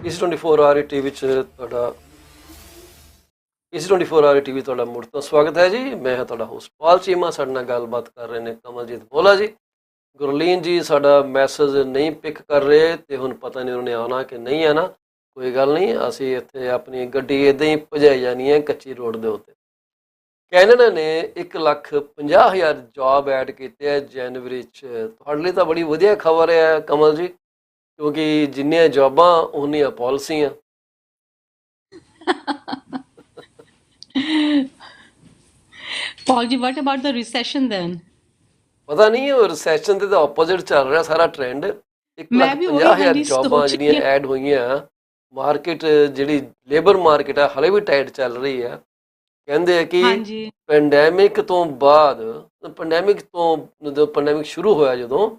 24 R TV 'ਚ ਤੁਹਾਡਾ AC24 R TV ਤੁਹਾਡਾ ਮੁੜ ਤੋਂ ਸਵਾਗਤ ਹੈ ਜੀ। ਮੈਂ ਹਾਂ ਤੁਹਾਡਾ ਹੋਸਟ ਪਾਲ ਚੀਮਾ। ਸਾਡੇ ਨਾਲ ਗੱਲਬਾਤ ਕਰ ਰਹੇ ਨੇ ਕਮਲਜੀਤ ਭੋਲਾ ਜੀ। ਗੁਰਲੀਨ ਜੀ ਸਾਡਾ ਮੈਸੇਜ ਨਹੀਂ ਪਿਕ ਕਰ ਰਹੇ ਤੇ ਹੁਣ ਪਤਾ ਨਹੀਂ ਉਹਨੇ ਆਉਣਾ ਕਿ ਨਹੀਂ ਆਉਣਾ। ਕੋਈ ਗੱਲ ਨਹੀਂ, ਅਸੀਂ ਇੱਥੇ ਆਪਣੀ ਗੱਡੀ ਇੱਦਾਂ ਹੀ ਭਜਾਈ ਜਾਣੀ ਹੈ ਕੱਚੀ ਰੋਡ ਦੇ ਉੱਤੇ। ਕੈਨੇਡਾ ਨੇ 1,50,000 ਜੋਬ ਐਡ ਕੀਤੇ ਹੈ ਜਨਵਰੀ 'ਚ। ਤੁਹਾਡੇ ਲਈ ਤਾਂ ਬੜੀ ਵਧੀਆ ਖਬਰ ਹੈ ਕਮਲ ਜੀ, ਕਿਉਂਕਿ ਜਿੰਨੀਆਂ ਜੋਬਾਂ ਉਨੀਆਂ ਪਾਲਿਸੀਆਂ। Paul ji, what about the recession then? ਪਤਾ ਨਹੀਂ ਉਹ ਰਿਸੈਸ਼ਨ ਦੇ ਤਾਂ ਆਪੋਜ਼ਿਟ ਚੱਲ ਰਿਹਾ ਸਾਰਾ ਟ੍ਰੈਂਡ। ਮੈਂ ਵੀ ਉਹੀ 1,50,000 ਹਾਂਜੀ ਜੋਬਾਂ ਸੋਚ ਜਿਹੜੀਆਂ ਰਹੀ ਐਡ ਹੋਈਆਂ। ਮਾਰਕੀਟ ਜਿਹੜੀ ਲੇਬਰ ਮਾਰਕੀਟ ਹੈ ਹਲੇ ਵੀ ਟਾਈਟ ਚੱਲ ਰਹੀ ਹੈ। ਕਹਿੰਦੇ ਆ ਕਿ ਹਾਂਜੀ ਪੈਂਡੈਮਿਕ ਤੋਂ ਬਾਅਦ, ਜਦੋਂ ਪੈਂਡੈਮਿਕ ਸ਼ੁਰੂ ਹੋਇਆ ਜਦੋਂ,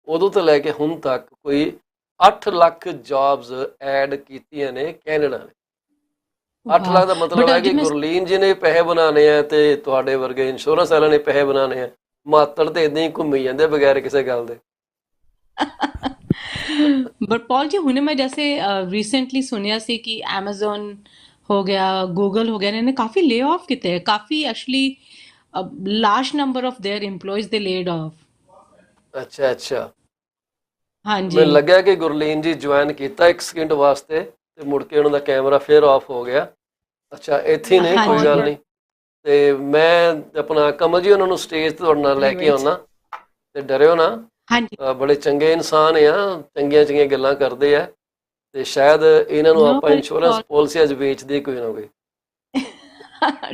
ਉਦੋਂ ਤੋਂ ਲੈ ਕੇ ਹੁਣ ਤੱਕ ਕੋਈ 8 ਲੱਖ ਜੌਬਸ ਐਡ ਕੀਤੀਆਂ ਨੇ ਕੈਨੇਡਾ ਨੇ। 8 ਲੱਖ ਦਾ ਮਤਲਬ ਬਟ ਹੈ ਅੱਜ ਕਿ ਮੈਂ ਗੁਰਲੀਨ ਜੀ ਨੇ ਪੈਸੇ ਬਣਾਉਣੇ ਆ ਤੇ ਤੁਹਾਡੇ ਵਰਗੇ ਇੰਸ਼ੋਰੈਂਸ ਵਾਲਿਆਂ ਨੇ ਪੈਸੇ ਬਣਾਉਣੇ ਆ। ਮਾਤੜ ਤੇ ਇਦਾਂ ਹੀ ਘੁੰਮੀ ਜਾਂਦੇ ਬਗੈਰ ਕਿਸੇ ਗੱਲ ਦੇ। ਬਟ ਪੌਲ ਜੀ ਹੁਣੇ ਮੈਂ ਜੈਸੇ ਰੀਸੈਂਟਲੀ ਸੁਣਿਆ ਸੀ ਕਿ Amazon ਹੋ ਗਿਆ, Google ਹੋ ਗਿਆ, ਇਹਨਾਂ ਨੇ ਕਾਫੀ ਲੇ ਆਫ ਕੀਤੇ ਹੈ। ਕਾਫੀ actually large number of there EMPLOYEES they laid off. ਅੱਛਾ ਅੱਛਾ, ਹਾਂਜੀ ਮੈਨੂੰ ਲੱਗਿਆ ਕਿ ਗੁਰਲੀਨ ਜੀ ਜੁਆਇਨ ਕੀਤਾ 1 ਸਕਿੰਟ ਵਾਸਤੇ ਤੇ ਮੁੜ ਕੇ ਉਹਨਾਂ ਦਾ ਕੈਮਰਾ ਫਿਰ ਆਫ ਹੋ ਗਿਆ। ਅੱਛਾ ਇੱਥੇ ਹੀ ਨੇ, ਕੋਈ ਹਾਂਜੀ ਗੱਲ ਨਹੀਂ। ਤੇ ਮੈਂ ਆਪਣਾ ਕਮਲ ਜੀ ਉਹਨਾਂ ਨੂੰ ਸਟੇਜ ਤੇ ਤੁਹਾਡੇ ਨਾਲ ਲੈ ਕੇ ਆਉਣਾ ਤੇ ਡਰਿਓ ਨਾ। ਹਾਂਜੀ ਬੜੇ ਚੰਗੇ ਇਨਸਾਨ ਆ, ਚੰਗੀਆਂ ਚੰਗੀਆਂ ਗੱਲਾਂ ਕਰਦੇ ਆ ਤੇ ਸ਼ਾਇਦ ਇਹਨਾਂ ਨੂੰ ਨੋ ਆਪਾਂ ਇੰਸ਼ੋਰੈਂਸ ਪਾਲਿਸੀਆਂ ਵੇਚਦੇ ਕੋਈ ਨਾ ਕੋਈ।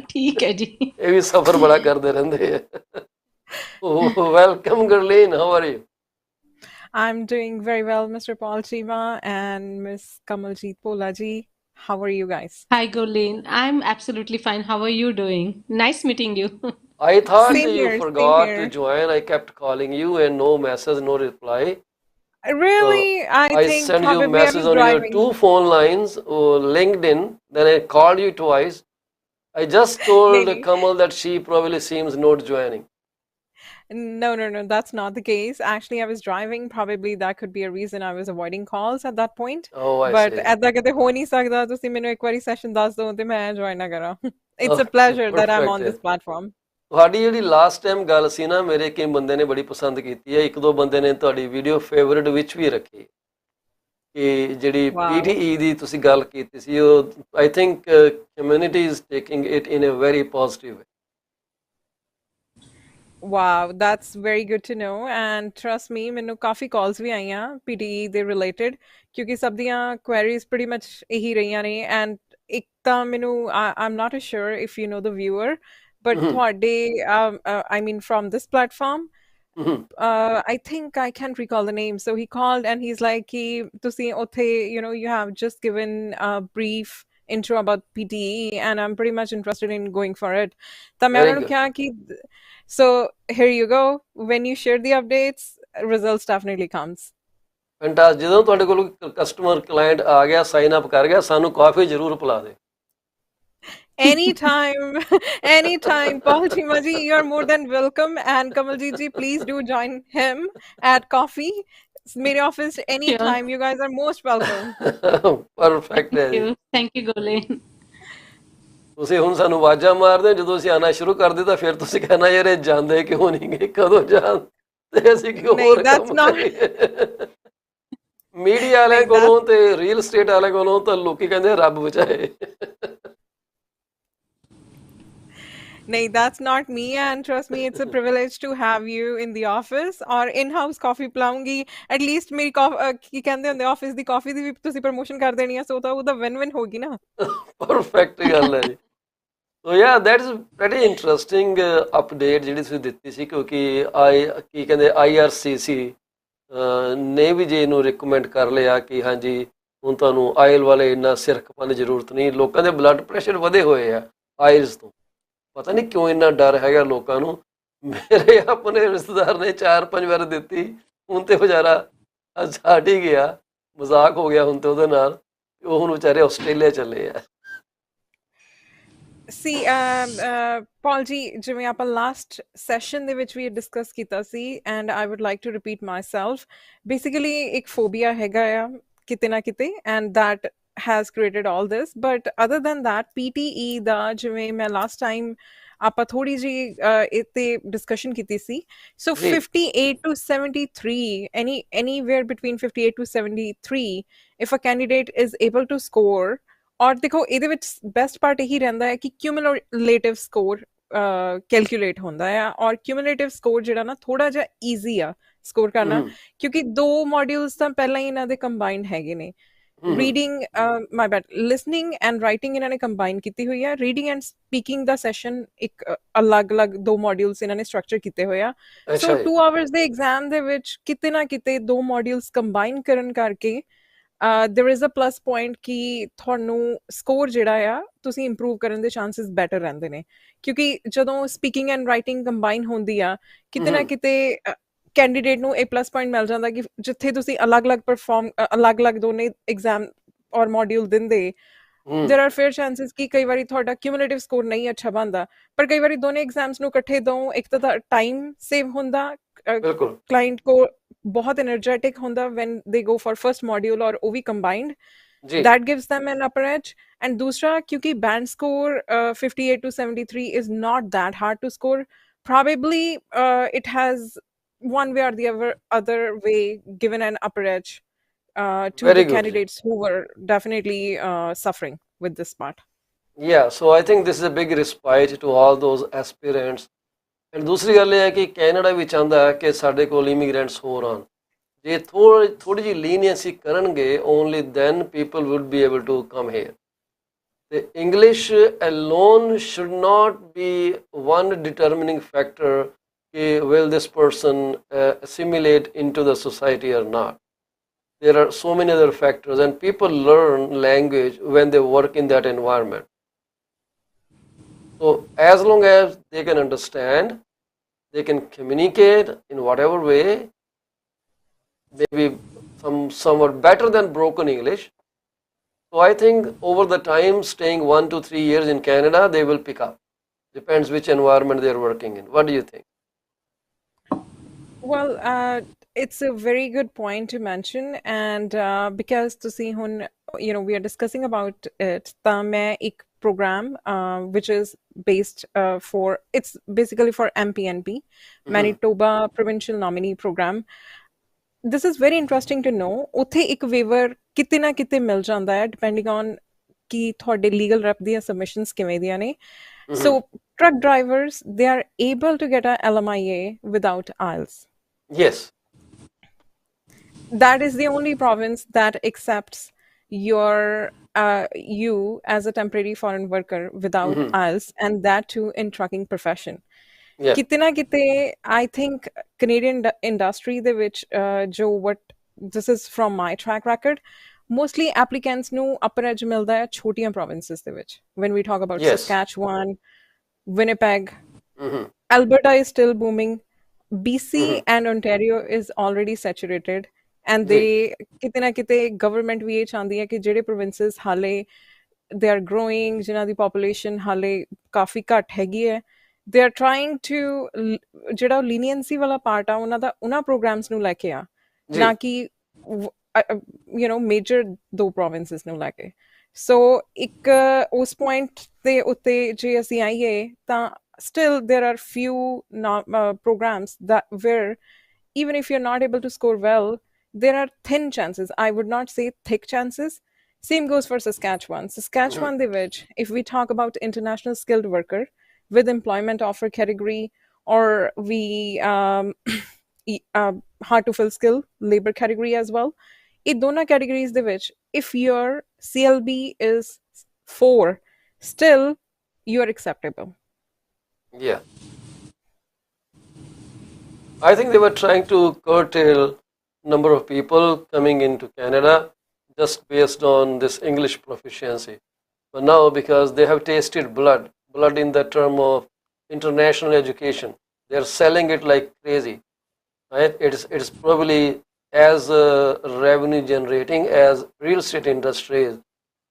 ਠੀਕ ਹੈ ਜੀ। ਇਹ ਵੀ ਸਫ਼ਰ ਬੜਾ ਕਰਦੇ ਰਹਿੰਦੇ ਆ। Welcome Gurleen, how are you? I'm doing very well, Mr. Paul Chima and Miss Kamaljeet Bhola ji. How are you guys? Hi Gurleen, I'm absolutely fine. How are you doing? Nice meeting you. I thought Same you here, same forgot to here. join. I kept calling you and no message, no reply. So Really, I I think sent you probably I message was on your driving. 2 phone lines or LinkedIn. Then I called you twice. I just told Maybe. Kamal that she probably seems not joining. No, that's not the case. Actually, I was driving. Probably that could be a reason I was avoiding calls at that point. Oh, I But see. ਏਦਾਂ ਕਿਤੇ ਹੋ ਨਹੀਂ ਸਕਦਾ ਤੁਸੀਂ ਮੈਨੂੰ ਇੱਕ ਵਾਰੀ session ਦੱਸ ਦਿਓ ਤੇ ਮੈਂ ਜੁਆਇਨ ਨਾ ਕਰਾਂ। It's a Okay, pleasure that I'm perfect on ਹੈ। this platform. ਤੁਹਾਡੀ ਜਿਹੜੀ ਲਾਸਟ ਟਾਈਮ ਗੱਲ ਸੀ ਨਾ, ਮੇਰੇ ਕਈ ਬੰਦੇ ਨੇ ਬੜੀ ਪਸੰਦ ਕੀਤੀ ਹੈ। 1-2 ਬੰਦੇ ਨੇ ਤੁਹਾਡੀ ਵੀਡੀਓ ਫੇਵਰਿਟ ਵਿੱਚ ਵੀ ਰੱਖੀ ਕਿ ਜਿਹੜੀ Wow. PTE ਦੀ ਤੁਸੀਂ ਗੱਲ ਕੀਤੀ ਸੀ, ਉਹ I think community is taking it in a very positive way. Wow, that's very good to know. And trust me, ਮੈਨੂੰ ਕਾਫੀ calls ਵੀ ਆਈਆਂ PTE ਦੇ related ਕਿਉਂਕਿ ਸਭ ਦੀਆਂ queries pretty much ਇਹੀ ਰਹੀਆਂ ਨੇ। And ਇੱਕ ਤਾਂ ਮੈਨੂੰ I'm not sure if you know the viewer, but ਤੁਹਾਡੇ I mean from this platform, I think I can't recall the name. So he called and he's like ਕਿ ਤੁਸੀਂ ਉੱਥੇ you have just given a brief intro about PTE and I'm pretty much interested in going for it. ਤਾਂ ਮੈਂ very ਉਹਨਾਂ ਨੂੰ good. ਕਿਹਾ ਕਿ so here you go. When you share the updates, results definitely comes. ਫੈਂਟਾਸ, ਜਦੋਂ ਤੁਹਾਡੇ ਕੋਲ customer client ਆ ਗਿਆ, ਸਾਈਨ ਅਪ ਕਰ ਗਿਆ, ਸਾਨੂੰ ਕਾਫੀ ਜ਼ਰੂਰ ਪਿਲਾ ਦੇ। Anytime, anytime. Paul Chima ji, you're more than welcome. And Kamaljeet ji, please do join him at coffee. Mere office Sure. anytime. You guys are most welcome. Perfect ਹੈ Thank ਜੀ। you. Thank you, Gurleen. ਤੁਸੀਂ ਹੁਣ ਸਾਨੂੰ ਆਵਾਜ਼ਾਂ ਮਾਰਦੇ ਹੋ, ਜਦੋਂ ਅਸੀਂ ਆਉਣਾ ਸ਼ੁਰੂ ਕਰਦੇ ਤਾਂ ਫਿਰ ਤੁਸੀਂ ਕਹਿਣਾ ਯਾਰ ਇਹ ਜਾਂਦੇ ਕਿਉਂ ਨਹੀਂ ਗਏ, ਕਦੋਂ ਜਾਣ ਤੇ ਅਸੀਂ ਕਿਉਂ ਨਹੀਂ, ਹੋਰ that's ਕੰਮ not. ਕਰੀਏ। ਮੀਡੀਆ ਵਾਲਿਆਂ ਨਹੀਂ, ਕੋਲੋਂ ਤੇ ਰੀਅਲ ਸਟੇਟ ਵਾਲਿਆਂ ਕੋਲੋਂ ਤਾਂ ਲੋਕੀ ਕਹਿੰਦੇ ਰੱਬ ਬਚਾਏ। No, that's not me. And trust me, it's a privilege to have you in the office or in-house coffee ਪਿਲਾਉਂਗੀ। At least ਮੇਰੀ ਕੀ ਕਹਿੰਦੇ ਹੁੰਦੇ ਆਫਿਸ ਦੀ ਕਾਫੀ ਦੀ ਵੀ ਤੁਸੀਂ ਪ੍ਰਮੋਸ਼ਨ ਕਰ ਦੇਣੀ ਆ, ਸੋ ਤਾਂ ਉਹਦਾ ਵਿਨ-ਵਿਨ ਹੋਗੀ ਨਾ। ਪਰਫੈਕਟ ਗੱਲ ਹੈ ਜੀ। ਸੋ ਯਾ that is very interesting update ਜਿਹੜੀ ਤੁਸੀਂ ਦਿੱਤੀ ਸੀ, ਕਿਉਂਕਿ ਕੀ ਕਹਿੰਦੇ IRCC ਨੇ ਵੀ ਜੇ ਇਹਨੂੰ ਰਿਕਮੈਂਡ ਕਰ ਲਿਆ ਕਿ ਹਾਂਜੀ ਹੁਣ ਤੁਹਾਨੂੰ ਆਇਲ ਵਾਲੇ ਇੰਨਾ ਸਿਰ ਖਪਾਉਣ ਦੀ ਜ਼ਰੂਰਤ ਨਹੀਂ। ਲੋਕਾਂ ਦੇ ਬਲੱਡ ਪ੍ਰੈਸ਼ਰ ਵਧੇ ਹੋਏ ਆ ਆਇਲਸ ਤੋਂ, ਪਤਾ ਨਹੀਂ ਕਿਉਂ ਇੰਨਾ ਡਰ ਹੈਗਾ ਲੋਕਾਂ ਨੂੰ। ਮੇਰੇ ਆਪਣੇ ਰਿਸ਼ਤੇਦਾਰ ਨੇ 4-5 ਵਾਰ ਦਿੱਤੀ, ਹੁਣ ਤੇ ਵਿਚਾਰਾ ਛੱਡ ਹੀ ਗਿਆ, ਮਜ਼ਾਕ ਹੋ ਗਿਆ ਹੁਣ ਤੇ ਉਹਦੇ ਨਾਲ। ਉਹ ਹੁਣ ਵਿਚਾਰੇ ਆਸਟ੍ਰੇਲੀਆ ਚੱਲੇ ਆ। See, Paul ji, ਜਿਵੇਂ ਆਪਾਂ ਲਾਸਟ ਸੈਸ਼ਨ ਦੇ ਵਿੱਚ ਵੀ ਡਿਸਕਸ ਕੀਤਾ ਸੀ and I would like to repeat myself. Basically, ਇੱਕ ਫੋਬੀਆ ਹੈਗਾ ਆ ਕਿਤੇ ਨਾ ਕਿਤੇ and that has created all this, but other than that PTE ਦਾ ਜਿਵੇਂ ਮੈਂ last time ਆਪਾਂ ਥੋੜੀ ਜੀ ਇਤੇ discussion ਕੀਤੀ ਸੀ, so ਜੀ 58 to 73, anywhere between 58 to 73, if a candidate is able to score, ਔਰ ਦੇਖੋ ਇਹਦੇ ਵਿੱਚ best part ਇਹੀ ਰਹਿੰਦਾ ਹੈ ਕਿ cumulative score ਕੈਲਕੂਲੇਟ ਹੁੰਦਾ ਆ, ਔਰ cumulative score ਜਿਹੜਾ ਨਾ ਥੋੜਾ ਜਿਹਾ easy ਆ ਸਕੋਰ ਕਰਨਾ, ਕਿਉਂਕਿ 2 ਮੋਡਿਊਲਸ ਤਾਂ ਪਹਿਲਾਂ ਹੀ ਇਹਨਾਂ ਦੇ ਕੰਬਾਈਨਡ ਹੈਗੇ ਨੇ। Reading my bad listening and writing ਇਹਨਾਂ ਨੇ ਕੰਬਾਈਨ ਕੀਤੀ ਹੋਈ ਆ, ਰੀਡਿੰਗ ਐਂਡ ਸਪੀਕਿੰਗ ਦਾ ਸੈਸ਼ਨ ਇੱਕ ਅਲੱਗ-ਅਲੱਗ 2 ਮੋਡਿਊਲਸ ਇਹਨਾਂ ਨੇ ਸਟਰਕਚਰ ਕੀਤੇ ਹੋਏ ਆ। ਸੋ 2 ਆਵਰਸ ਦੇ ਐਗਜ਼ਾਮ ਦੇ ਵਿੱਚ ਕਿਤੇ ਨਾ ਕਿਤੇ 2 ਮੋਡਿਊਲਸ ਕੰਬਾਈਨ ਕਰਨ ਕਰਕੇ there is a plus point ਕਿ ਤੁਹਾਨੂੰ ਸਕੋਰ ਜਿਹੜਾ ਆ ਤੁਸੀਂ ਇੰਪਰੂਵ ਕਰਨ ਦੇ ਚਾਂਸਸ ਬੈਟਰ ਰਹਿੰਦੇ ਨੇ, ਕਿਉਂਕਿ ਜਦੋਂ ਸਪੀਕਿੰਗ ਐਂਡ ਰਾਈਟਿੰਗ ਕੰਬਾਈਨ ਹੁੰਦੀ ਆ ਕਿਤੇ ਨਾ ਕਿਤੇ ਕੈਂਡੀਡੇਟ ਨੂੰ ਇਹ ਪਲੱਸ ਪੁਆਇੰਟ ਮਿਲ ਜਾਂਦਾ ਕਿ ਜਿੱਥੇ ਤੁਸੀਂ ਅਲੱਗ-ਅਲੱਗ ਦੋਨੇ ਐਗਜ਼ਾਮ ਔਰ ਮੋਡਿਊਲ ਦਿੰਦੇ, there are fair chances ਕਿ ਕਈ ਵਾਰੀ ਤੁਹਾਡਾ cumulative score ਨਹੀਂ ਅੱਛਾ ਬਣਦਾ, ਪਰ ਕਈ ਵਾਰੀ ਦੋਨੇ ਐਗਜ਼ਾਮਸ ਨੂੰ ਇਕੱਠੇ ਦੋ, ਇੱਕ ਤਾਂ ਟਾਈਮ ਸੇਵ ਹੁੰਦਾ, ਕਲਾਇੰਟ ਕੋ ਬਹੁਤ energetic ਹੁੰਦਾ when they go for first module, ਔਰ ਉਹ ਵੀ combined, that gives them an upper edge, and ਦੂਸਰਾ ਕਿਉਂਕਿ band score 58 to 73 is not that hard to score, probably it has one way or the other way given an upper edge to the candidates who were definitely suffering with this part. Yeah, so I think this is a big respite to all those aspirants. And ਦੂਸਰੀ ਗੱਲ ਇਹ ਹੈ ਕਿ Canada ਵੀ ਚਾਹੁੰਦਾ ਹੈ ਕਿ ਸਾਡੇ ਕੋਲ ਇਮੀਗ੍ਰੈਂਟਸ ਹੋਰ ਆਉਣ, ਜੇ ਥੋੜੀ ਜਿਹੀ ਲੀਨੀਅੰਸੀ ਕਰਨਗੇ only then people would be able to come here. The English alone should not be one determining factor will this person assimilate into the society or not. There are so many other factors, and people learn language when they work in that environment. So as long as they can understand, they can communicate in whatever way, maybe somewhat better than broken English. So I think over the time, staying 1 to 3 years in Canada, they will pick up. Depends which environment they are working in. What do you think? Well, it's a very good point to mention, and because we are discussing about it, ਤਾਂ ਮੈਂ ਇੱਕ program which is based it's basically for MPNP, Manitoba Provincial Nominee Program. This is very interesting to know. ਉੱਥੇ ਇੱਕ waiver ਕਿਤੇ ਨਾ ਕਿਤੇ ਮਿਲ ਜਾਂਦਾ ਹੈ depending on ਕਿ ਤੁਹਾਡੇ legal rep ਦੀਆਂ submissions ਕਿਵੇਂ ਦੀਆਂ ਨੇ. So truck drivers, they are able to get a LMIA without IELTS. Yes. That is the only province that accepts you as a temporary foreign worker without IELTS, and that too in trucking profession. Yeah. Kite na kite, I think Canadian industry de which this is from my track record, mostly applicants nu upper edge milda hai chotiyan provinces de which. When we talk about Saskatchewan, Winnipeg, Alberta is still booming. BC and Ontario is already saturated, and they kite na kite government ਵੀ ਇਹ ਚਾਹੁੰਦੀ ਹੈ ਕਿ ਜਿਹੜੇ provinces ਹਾਲੇ they are growing, ਜਿਨ੍ਹਾਂ ਦੀ population ਹਾਲੇ ਕਾਫੀ ਘੱਟ ਹੈਗੀ ਹੈ, they are trying to ਜਿਹੜਾ leniency ਵਾਲਾ part ਆ ਉਹਨਾਂ programs ਨੂੰ ਲੈ ਕੇ ਆ, ਨਾ ਕਿ major 2 provinces ਨੂੰ ਲੈ ਕੇ। So ਇੱਕ ਉਸ point ਦੇ ਉੱਤੇ ਜੇ ਅਸੀਂ ਆਈਏ ਤਾਂ still there are few programs that where even if you're not able to score well, there are thin chances. I would not say thick chances. Same goes for Saskatchewan de which, if we talk about international skilled worker with employment offer category, or we hard to fill skill labor category as well, in dona categories de which if your CLB is 4, still you are acceptable. Yeah. I think they were trying to curtail number of people coming into Canada just based on this English proficiency. But now, because they have tasted blood in the term of international education, they are selling it like crazy. Right? It's probably as revenue generating as real estate industry is.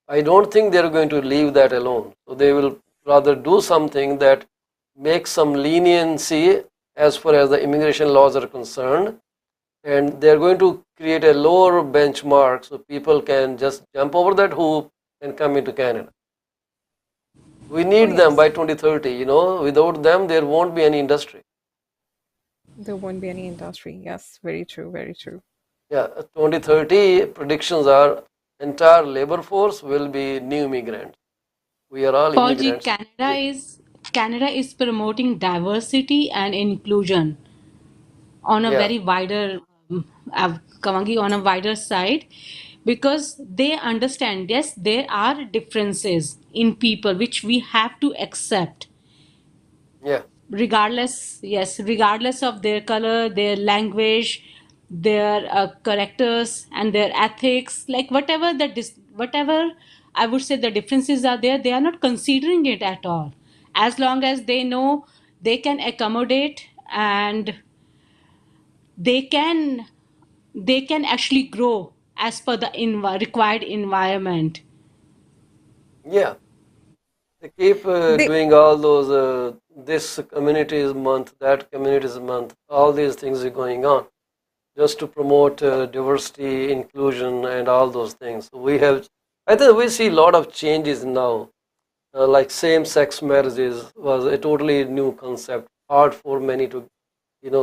I don't think they are going to leave that alone. So they will rather do something that make some leniency as far as the immigration laws are concerned, and they're going to create a lower benchmark so people can just jump over that hoop and come into Canada. We Oh, need them by yes. 2030. Without them, there won't be any industry. There won't be any industry. Yes, very true, very true. Yeah, 2030 predictions are entire labor force will be new immigrants. We are all Paul G, immigrants. Canada is promoting diversity and inclusion on a Yeah, very wider Kavangi, on a wider side, because they understand, yes, there are differences in people which we have to accept, yeah, regardless of their color, their language, their characters and their ethics, like whatever I would say the differences are there, they are not considering it at all, as long as they know they can accommodate, and they can they can actually grow as per the required environment. yeah. They keep They doing all those, this communities month, that communities month, all these things are going on just to promote diversity, inclusion, and all those things. So I think we see a lot of changes now. Like same-sex marriages was a totally new concept, hard for many to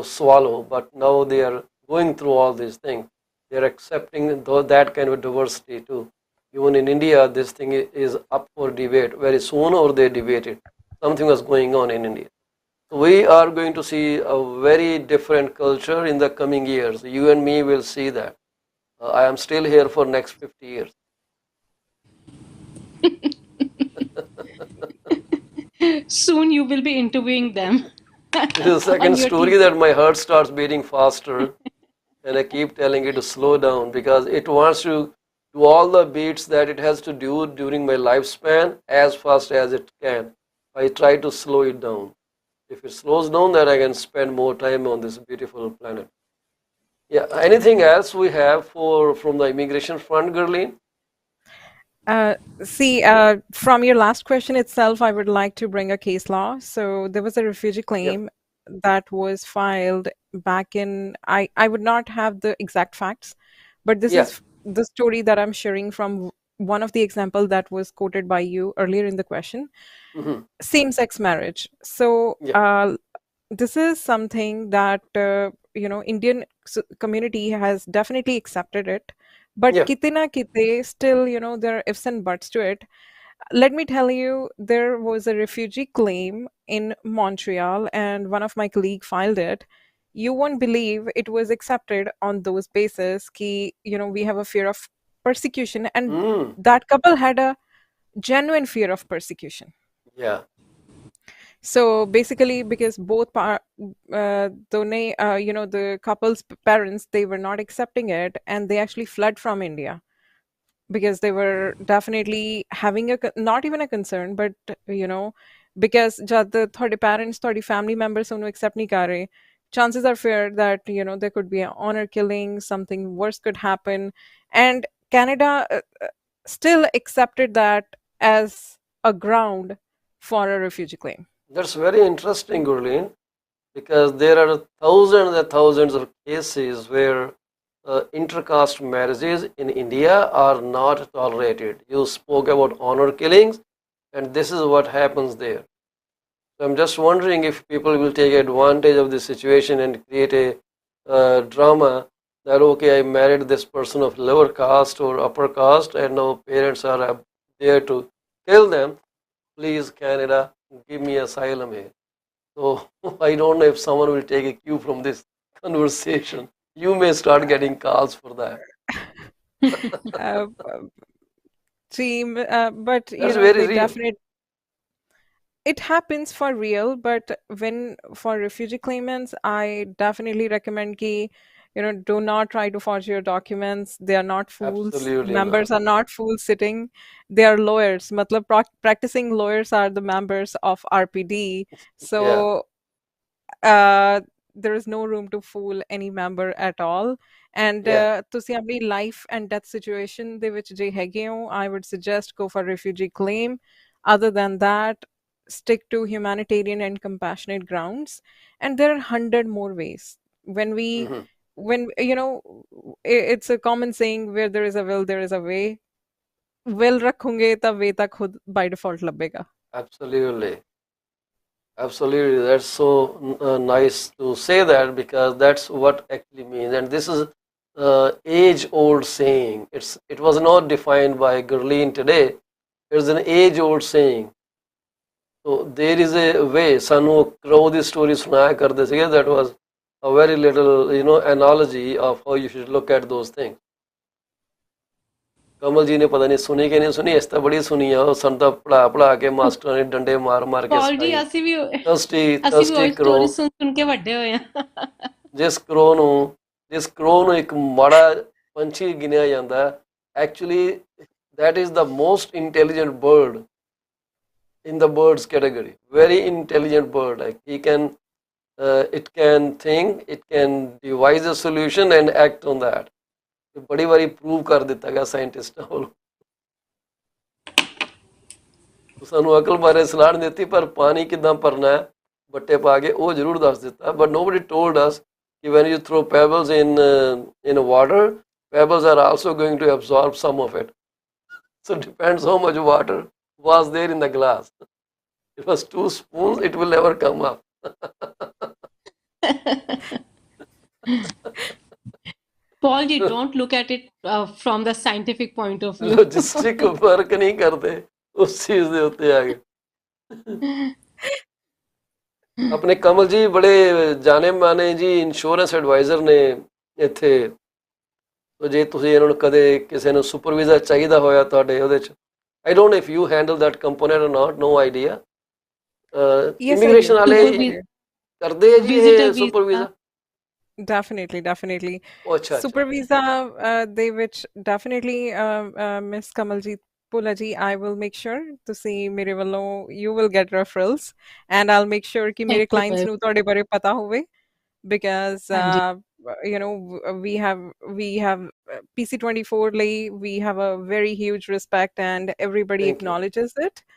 swallow, but now they are going through all these things. They're accepting that kind of diversity too. Even in India, this thing is up for debate very soon, or they debate it. Something was going on in India. So we are going to see a very different culture in the coming years. You and me will see that. I am still here for next 50 years. Soon you will be interviewing them This is the on second your story TV. that my heart starts beating faster, and I keep telling it to slow down because it wants to do all the beats that it has to do during my lifespan as fast as it can. I try to slow it down. If it slows down, then I can spend more time on this beautiful planet. Yeah. Anything else we have from the immigration front, Gurleen? Uh, see, from your last question itself, I would like to bring a case law. So there was a refugee Yeah. claim that was filed back in, I would not have the exact facts, but this Yeah. is the story that I'm sharing from one of the example that was quoted by you earlier in the question, Hmm. same-sex marriage. So Yeah. this is something that Indian community has definitely accepted it, but Yeah. kite na kite still, there are ifs and buts to it. Let me tell you, there was a refugee claim in Montreal, and one of my colleague filed it. You won't believe it was accepted on those basis ki, we have a fear of persecution, and Mm. that couple had a genuine fear of persecution. Yeah. So basically, because the couple's parents, they were not accepting it, and they actually fled from India because they were definitely having not even a concern, but you know, because jad the parents, family members onu accept nahi kar rahe, chances are fair that there could be an honor killing, something worse could happen, and Canada still accepted that as a ground for a refugee claim. That's very interesting, Gurleen, because there are thousands and thousands of cases where intercaste marriages in India are not tolerated. You spoke about honor killings, and this is what happens there. So I'm just wondering if people will take advantage of this situation and create a drama that, okay, I married this person of lower caste or upper caste, and now parents are there to kill them. Please, Canada, give me asylum here. So I don't know if someone will take a cue from this conversation. You may start getting calls for that. uh, Team, but That's very they real. definitely, it happens for real. But when for refugee claimants, I definitely recommend ki, do not try to forge your documents. They are not fools. Absolutely Members not. are not fools sitting. They are lawyers. Matlab, practicing lawyers are the members of RPD. Yeah. So uh, there is no room to fool any member at all. And Yeah. ਤੁਸੀਂ ਆਪਣੀ life and death situation ਦੇ ਵਿੱਚ ਜੇ ਹੈਗੇ ਹੋ, I would suggest go for refugee claim. Other than that, stick to humanitarian and compassionate grounds. And there are 100 more ways. When we Hmm. when it's a common saying, where there is a will there is a way. Will ਰੱਖੋਗੇ ਤਾਂ way ਤਾਂ ਖੁਦ by default ਲੱਭੇਗਾ. Absolutely. Absolutely. That's so nice to say that, because that's what actually means. And this is age-old saying. It was not defined by Gurleen today. It's an age-old saying. So there is a way. Sanu crow the story sunaya karde sige. That was a very little analogy of how you should look at those things. कमल जी ने पता नहीं सुनी कि नहीं सुनी, इस तो बड़ी सुनी है। ਉਹ ਸਾਨੂੰ ਤਾਂ ਪੜਾ ਕੇ ਮਾਸਟਰਾਂ ਨੇ ਡੰਡੇ ਮਾਰ ਮਾਰ ਕੇ ਪੌਲ ਜੀ ਅਸੀਂ ਵੀ ਥਰਸਟੀ ਕਰੋ ਸੁਣ ਕੇ ਵੱਡੇ ਹੋਏ ਆ। ਜਿਸ ਕਰੋ ਨੂੰ ਇੱਕ ਮਾੜਾ ਪੰਛੀ ਗਿਣਿਆ ਜਾਂਦਾ, actually that is the most intelligent bird in the birds category. Very intelligent bird. Like it can think, it can devise a solution and act on that. बड़ी बारी प्रूव कर दिता गया साइंटिस्टां ਵੱਲੋਂ। ਸਾਨੂੰ ਅਕਲ ਬਾਰੇ ਸਲਾਹ ਨਹੀਂ ਦਿੱਤੀ, ਪਰ ਪਾਣੀ ਕਿੱਦਾਂ ਭਰਨਾ ਹੈ ਬੱਟੇ ਪਾ ਕੇ ਉਹ ਜ਼ਰੂਰ ਦੱਸ ਦਿੱਤਾ। but nobody told us ਕਿ when you throw pebbles in water, pebbles are also going to absorb some of it. So it depends how much water was there in the glass. If it was 2 spoons, it will never come up. Paul, you don't look at it from the scientific point of view. Logistic work नहीं करते उस चीज ਦੇ ਉੱਤੇ ਆ ਗਏ। ਆਪਣੇ ਕਮਲ ਜੀ ਬੜੇ ਜਾਣੇ ਮਾਨੇ ਜੀ ਇੰਸ਼ੋਰੈਂਸ ਐਡਵਾਈਜ਼ਰ ਨੇ ਇੱਥੇ। तो ਜੇ ਤੁਸੀਂ ਇਹਨਾਂ ਨੂੰ ਕਦੇ ਕਿਸੇ ਨੂੰ ਸੁਪਰਵਾਈਜ਼ਰ ਚਾਹੀਦਾ ਹੋਇਆ ਤੁਹਾਡੇ ਉਹਦੇ ਚ, I don't know if you handle that component or not, no idea. Immigration ਵਾਲੇ ਕਰਦੇ ਆ ਜੀ ਇਹ ਸੁਪਰਵਾਈਜ਼ਰ? Definitely. Oh, अच्छा, Super visa they which definitely Miss Kamaljeet Bhola ji, I will make sure to see mere ਵੱਲੋਂ you will get referrals, and I'll make sure ਕਿ ਮੇਰੇ clients ਨੂੰ ਤੁਹਾਡੇ ਬਾਰੇ ਪਤਾ ਹੋਵੇ, because we have PC24 ਲਈ we have a very huge respect and everybody acknowledges it.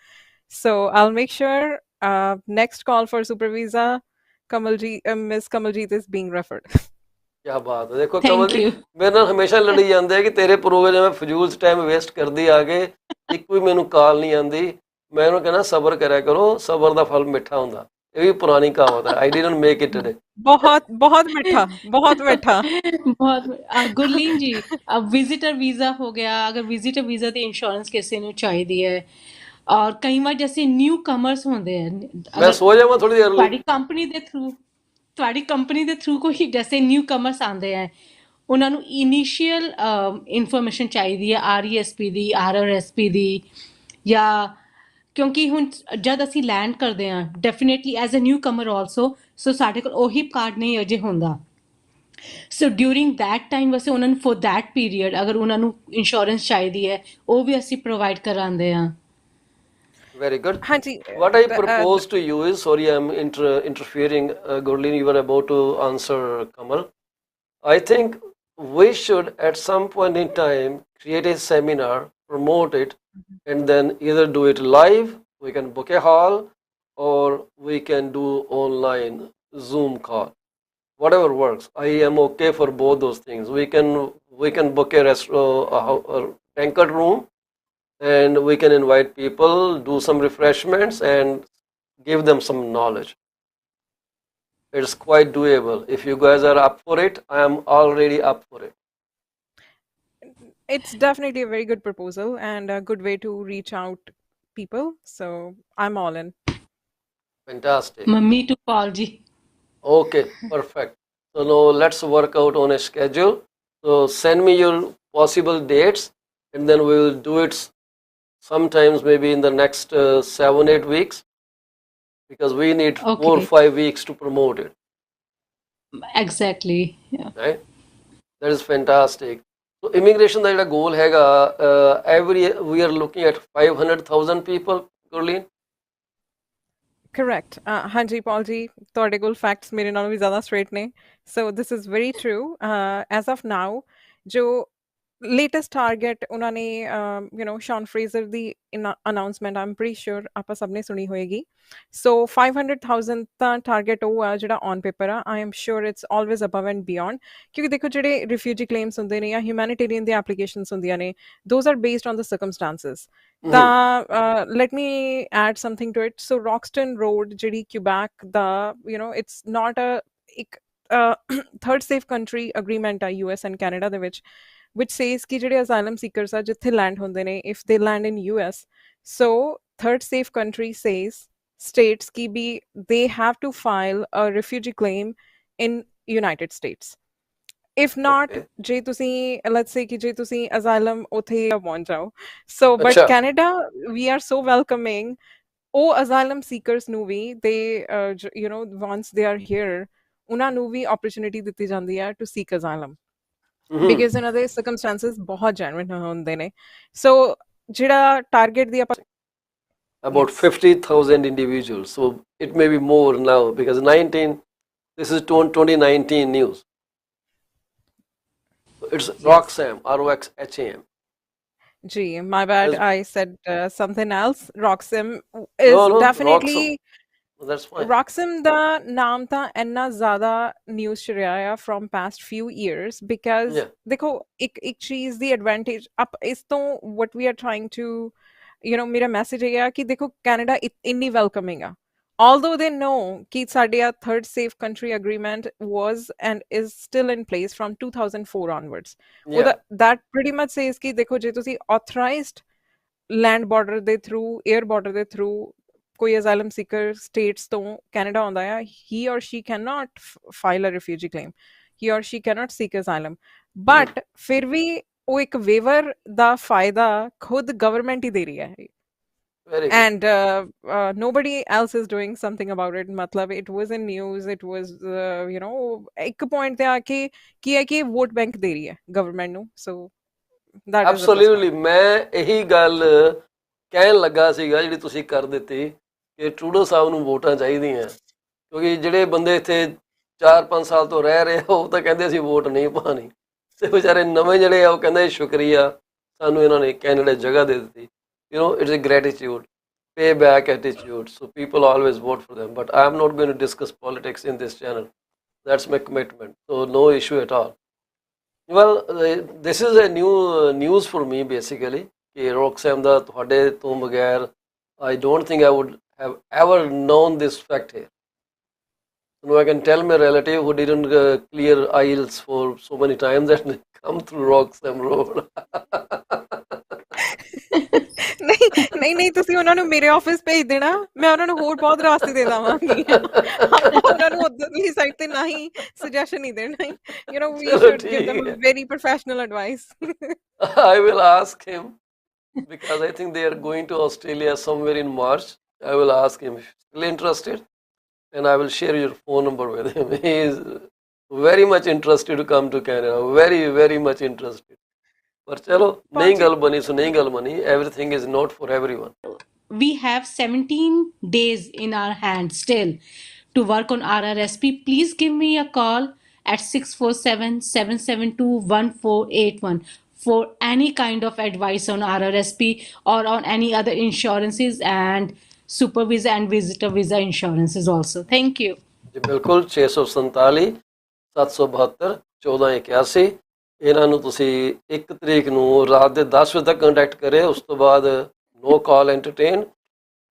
So I'll make sure next call for super visa Miss Kamaljeet is being referred. क्या बात है। देखो कमल जी मेरे ਨਾਲ ਹਮੇਸ਼ਾ ਲੜੀ ਜਾਂਦੇ ਆ ਕਿ ਤੇਰੇ ਪ੍ਰੋਗਰਾਮ ਵਿੱਚ ਫਜ਼ੂਲ ਟਾਈਮ ਵੇਸਟ ਕਰਦੀ ਆ ਕੇ ਇੱਕ ਵੀ ਮੈਨੂੰ ਕਾਲ ਨਹੀਂ ਆਂਦੀ। ਮੈਂ ਉਹਨੂੰ ਕਹਿੰਦਾ ਸਬਰ ਕਰਿਆ ਕਰੋ, ਸਬਰ ਦਾ ਫਲ ਮਿੱਠਾ ਹੁੰਦਾ। ਇਹ ਵੀ ਪੁਰਾਣੀ ਕਹਾਵਤ ਹੈ। I didn't make it today. बहुत मिठा बहुत। गुरलीन जी, अब विजिटर वीजा हो गया, अगर विजिटर वीजा ਦੀ ਇੰਸ਼ੋਰੈਂਸ ਕਿਸੇ ਨੂੰ ਚਾਹੀਦੀ ਹੈ, ਔਰ ਕਈ ਵਾਰ ਜੈਸੇ ਨਿਊ ਕਮਰਸ ਹੁੰਦੇ ਆ, ਮੈਂ ਸੋ ਜਾਵਾਂ ਥੋੜੀ ਦੇਰ ਲਈ, ਤੁਹਾਡੀ ਕੰਪਨੀ ਦੇ ਥਰੂ ਕੋਈ ਜੈਸੇ ਨਿਊ ਕਮਰਸ ਆਉਂਦੇ ਆ, ਉਹਨਾਂ ਨੂੰ ਇਨੀਸ਼ੀਅਲ ਇਨਫੋਰਮੇਸ਼ਨ ਚਾਹੀਦੀ ਹੈ RESP ਦੀ, RRSP ਦੀ, ਜਾਂ ਕਿਉਂਕਿ ਹੁਣ ਜਦ ਅਸੀਂ ਲੈਂਡ ਕਰਦੇ ਹਾਂ definitely as a newcomer also, so ਸਾਡੇ ਕੋਲ ਉਹੀ ਕਾਰਡ ਨਹੀਂ ਅਜੇ ਹੁੰਦਾ। ਸੋ ਡਿਊਰਿੰਗ ਦੈਟ ਟਾਈਮ ਵੈਸੇ ਉਹਨਾਂ ਨੂੰ ਫॉर ਦੈਟ ਪੀਰੀਅਡ ਅਗਰ ਉਹਨਾਂ ਨੂੰ ਇੰਸ਼ੋਰੈਂਸ ਚਾਹੀਦੀ ਹੈ, ਉਹ ਵੀ ਅਸੀਂ ਪ੍ਰੋਵਾਈਡ ਕਰਾਉਂਦੇ ਹਾਂ। Very good. What I propose to you is, sorry I'm interfering, Gurleen, you were about to answer Kamal. I think we should at some point in time create a seminar, promote it, and then either do it live, we can book a hall, or we can do online Zoom call, whatever works. I am okay for both those things. We can book a banquet room, and we can invite people, do some refreshments and give them some knowledge. It's quite doable. If you guys are up for it, I am already up for it. It's definitely a very good proposal and a good way to reach out people. So I'm all in. Fantastic. Me too, Paul ji. Okay, perfect. So now let's work out on a schedule. So send me your possible dates, and then we will do it sometimes maybe in the next 7-8 weeks, because we need 4 or 5 weeks to promote it. Exactly. Yeah. Right? That is fantastic. So immigration ਦਾ ਜਿਹੜਾ goal ਹੈਗਾ, every year we are looking at 500,000 people, Gurleen? Correct. ਹਾਂਜੀ Paul ji, ਤੁਹਾਡੇ ਕੋਲ facts ਮੇਰੇ ਨਾਲੋਂ ਵੀ ਜ਼ਿਆਦਾ straight ਨੇ. So this is very true. As of now, ਜੋ latest target ਉਹਨਾਂ ਨੇ ਸ਼ੌਨ ਫਰੇਜ਼ਰ ਦੀ ਅਨਾਉਂਸਮੈਂਟ ਆਮ ਪ੍ਰੀ ਸ਼ੋਰ ਆਪਾਂ ਸਭ ਨੇ ਸੁਣੀ ਹੋਏਗੀ ਸੋ 500,000 ਤਾਂ ਟਾਰਗੇਟ ਉਹ ਆ ਜਿਹੜਾ ਔਨ ਪੇਪਰ ਆ I am sure it's always above and beyond ਕਿਉਂਕਿ ਦੇਖੋ ਜਿਹੜੇ ਰਿਫਿਊਜੀ ਕਲੇਮਸ ਹੁੰਦੇ ਨੇ ਜਾਂ ਹਿਊਮੈਨਿਟੇਰੀਅਨ ਦੀ ਐਪਲੀਕੇਸ਼ਨਸ ਹੁੰਦੀਆਂ ਨੇ those are based on the circumstances ਤਾਂ let me add something to it so Roxton road ਜਿਹੜੀ ਕਿਊਬੈਕ ਦਾ ਇਟਸ ਨਾਟ ਇੱਕ ਥਰਡ ਸੇਫ ਕੰਟਰੀ ਅਗਰੀਮੈਂਟ ਆ US ਐਂਡ ਕੈਨੇਡਾ ਦੇ ਵਿੱਚ which says ਕਿ ਜਿਹੜੇ asylum seekers ਆ ਜਿੱਥੇ land ਹੁੰਦੇ ਨੇ if they land in US so third safe country says states ਕਿ ਵੀ they have to file a refugee claim in United States if not ਜੇ ਤੁਸੀਂ let's say ਕਿ ਜੇ ਤੁਸੀਂ asylum ਉੱਥੇ ਪਹੁੰਚ ਜਾਓ so but Canada we are so welcoming ਉਹ asylum seekers ਨੂੰ ਵੀ they once they are here ਉਹਨਾਂ ਨੂੰ ਵੀ opportunity ਦਿੱਤੀ ਜਾਂਦੀ ਹੈ to seek asylum because ਇਹਨਾਂ ਦੇ circumstances ਬਹੁਤ genuine ਹੁੰਦੇ ਨੇ so ਜਿਹੜਾ target ਦੀ ਆਪਾਂ about 50,000 individuals so it may be more now because this is 2019 news it's Roxham ROXHAM Gee, my bad. I said something else. Roxham is definitely. That's fine. Roxham ਦਾ ਨਾਮ ਤਾਂ ਇੰਨਾ ਜ਼ਿਆਦਾ news 'ਚ ਰਿਹਾ ਆ from past few years because ਦੇਖੋ ਇੱਕ ਚੀਜ਼ ਦੀ ਐਡਵਾਂਟੇਜ ਇਸ ਤੋਂ what we are trying to ਮੇਰਾ ਮੈਸੇਜ ਇਹ ਆ ਕਿ ਦੇਖੋ ਕੈਨੇਡਾ ਇੰਨੀ ਵੈਲਕਮਿੰਗ ਆ although they know ਕਿ ਸਾਡੇ ਆ third safe country agreement was and is still in place from 2004 onwards that pretty much says ਕਿ ਦੇਖੋ ਜੇ ਤੁਸੀਂ authorized land border ਦੇ through air border ਦੇ through ਕੋਈ asylum seeker states ਤੋਂ Canada ਆਉਂਦਾ ਆ he or she cannot file a refugee claim he or she cannot seek asylum but ਫਿਰ ਵੀ ਉਹ ਇੱਕ waiver ਦਾ ਫਾਇਦਾ ਖੁਦ government ਹੀ ਦੇ ਰਹੀ ਹੈ and nobody else is doing something about it matlab it was in news it was ਇੱਕ point ਤੇ ਆ ਕੇ ਕੀ ਹੈ ਕਿ ਵੋਟ ਬੈਂਕ ਦੇ ਰਹੀ ਹੈ government ਨੂੰ so that is absolutely ਮੈਂ ਇਹੀ ਗੱਲ ਕਹਿਣ ਲੱਗਾ ਸੀਗਾ ਜਿਹੜੀ ਤੁਸੀਂ ਕਰ ਦਿੱਤੀ ਕਿ ਟਰੂਡੋ ਸਾਹਿਬ ਨੂੰ ਵੋਟਾਂ ਚਾਹੀਦੀਆਂ ਕਿਉਂਕਿ ਜਿਹੜੇ ਬੰਦੇ ਇੱਥੇ 4-5 ਸਾਲ ਤੋਂ ਰਹਿ ਰਹੇ ਉਹ ਤਾਂ ਕਹਿੰਦੇ ਅਸੀਂ ਵੋਟ ਨਹੀਂ ਪਾਣੀ ਤੇ ਵਿਚਾਰੇ ਨਵੇਂ ਜਿਹੜੇ ਆ ਉਹ ਕਹਿੰਦੇ ਸ਼ੁਕਰੀਆ ਸਾਨੂੰ ਇਹਨਾਂ ਨੇ ਕੈਨੇਡਾ ਜਗ੍ਹਾ ਦੇ ਦਿੱਤੀ it's a gratitude payback attitude so people always vote for them but I am not going to discuss politics in this channel that's my commitment so no issue at all well this is a new news for me basically ਕਿ Roxham ਦਾ ਤੁਹਾਡੇ ਤੋਂ ਬਗੈਰ I don't think I would have ever known this fact here I can tell my relative who didn't clear IELTS for so many times that they come through Roxham Road ਨਹੀਂ ਤੁਸੀਂ ਉਹਨਾਂ ਨੂੰ ਮੇਰੇ office ਭੇਜ ਦੇਣਾ ਮੈਂ ਉਹਨਾਂ ਨੂੰ ਹੋਰ ਬਹੁਤ ਰਾਸਤੇ ਦੇ ਦੇਵਾਂਗੀ ਉਹਨਾਂ ਨੂੰ ਉਧਰਲੀ ਸਾਈਡ ਤੇ ਨਹੀਂ ਸੁਜੈਸ਼ਨ ਹੀ ਦੇਣਾ we should give them very professional advice I will ask him because I think they are going to Australia somewhere in March I will ask him if he's still interested and I will share your phone number with him he is very much interested to come to Canada very very much interested ਪਰ ਚਲੋ ਨਹੀਂ ਗੱਲ ਬਣੀ ਸੋ ਨਹੀਂ ਗੱਲ ਬਣੀ everything is not for everyone we have 17 days in our hand still to work on RRSP please give me a call at 647-772-1481 for any kind of advice on RRSP or on any other insurances and super visa and visitor visa insurances also thank you ਜੀ ਬਿਲਕੁਲ 647 772 1481 ਇਹਨਾਂ ਨੂੰ ਤੁਸੀਂ 1 ਤਰੀਕ ਨੂੰ ਰਾਤ ਦੇ 10 ਵਜੇ ਤੱਕ ਕੰਟੈਕਟ ਕਰੇ ਉਸ ਤੋਂ ਬਾਅਦ ਨੋ ਕਾਲ ਐਂਟਰਟੇਨ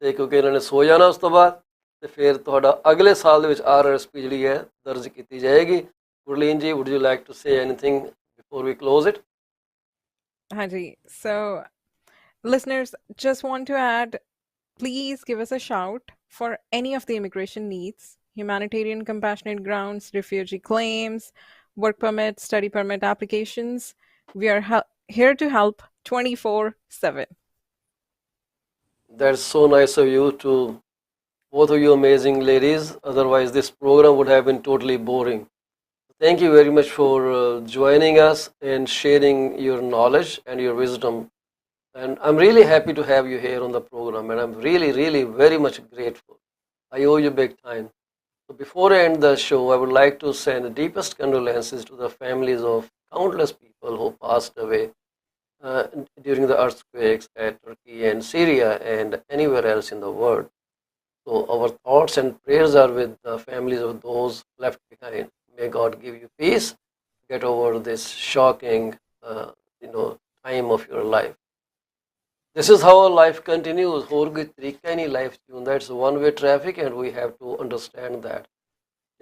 ਤੇ ਕਿਉਂਕਿ ਇਹਨਾਂ ਨੇ ਸੋ ਜਾਣਾ ਉਸ ਤੋਂ ਬਾਅਦ ਤੇ ਫਿਰ ਤੁਹਾਡਾ ਅਗਲੇ ਸਾਲ ਦੇ ਵਿੱਚ RRSP ਜਿਹੜੀ ਹੈ ਦਰਜ ਕੀਤੀ ਜਾਏਗੀ ਗੁਰਲੀਨ ਜੀ would you like to say anything before we close it ਹਾਂਜੀ so listeners just want to add please give us a shout for any of the immigration needs humanitarian compassionate grounds refugee claims work permit, study permit applications. We are here to help 24/7. That's so nice of you to both of you amazing ladies. Otherwise, this program would have been totally boring. Thank you very much for joining us and sharing your knowledge and your wisdom. And I'm really happy to have you here on the program. And I'm really, really very much grateful. I owe you big time. So before I end the show, I would like to send the deepest condolences to the families of countless people who passed away uh, during the earthquakes at Turkey and Syria and anywhere else in the world. So our thoughts and prayers are with the families of those left behind. May God give you peace, get over this shocking, time of your life. This is how life continues. ਹੋਰ ਕੋਈ ਤਰੀਕਾ ਹੀ ਨਹੀਂ life ਚ ਹੁੰਦਾ. It's one way traffic and we have to understand that.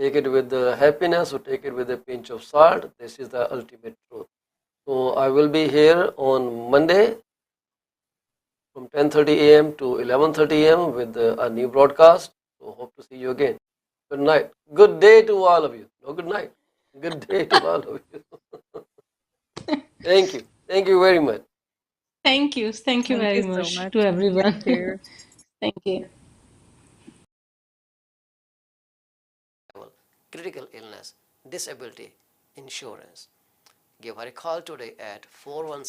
Take it with the happiness or take it with a pinch of salt. This is the ultimate truth. So I will be here on Monday from 10:30 a.m. to 11:30 a.m. with a new broadcast. So hope to see you again. Good night. Good day to all of you. No, good night. Good day to all of you. Thank you. Thank you very much. Thank you. Thank you Thank very you so much much. to everyone. Thank you. Thank you. Critical illness, disability, insurance. Give her a call today at 416